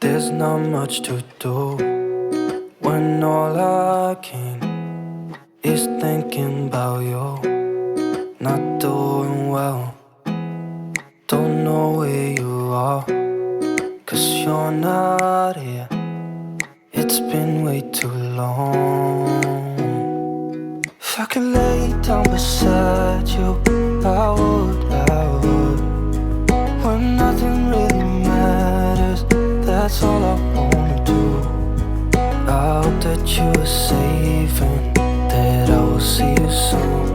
There's not much to do when all I can is thinking about you. Not doing well, don't know where you are, 'cause you're not here. It's been way too long. If I could lay down beside you, I would. When nothing really matters, that's all I wanna do. I hope that you are safe and that I will see you soon.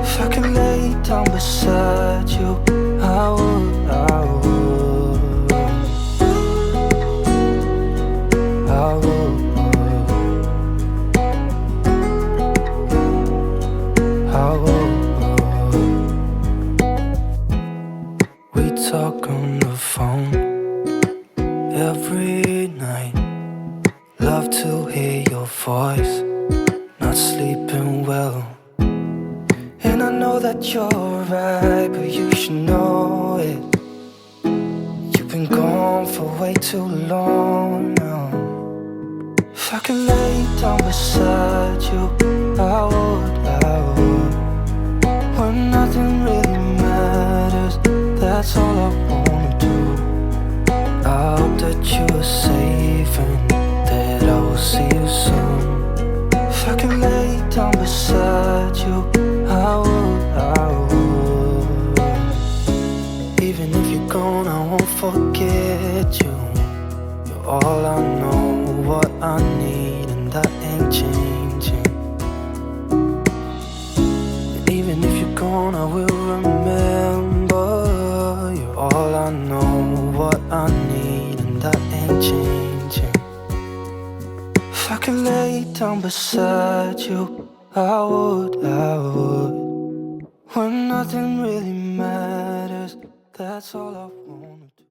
If I could lay down beside you, I would. I would. We talk on the phone every night. Love to hear your voice. Not sleeping well, and I know that you're right, but you should know it. You've been gone for way too long now. If I could lay down beside you, I would. When nothing really matters, that's all I wanna do. I hope that you are safe and that I will see you soon. If I could lay down beside you, I would. Even if you're gone, I won't forget you. You're all I know, what I need, and that ain't changing. And even if you're gone, I will remember. You're all I know, what I need, and that ain't changing. If I could lay down beside you, I would. When nothing really matters, that's all I wanna do.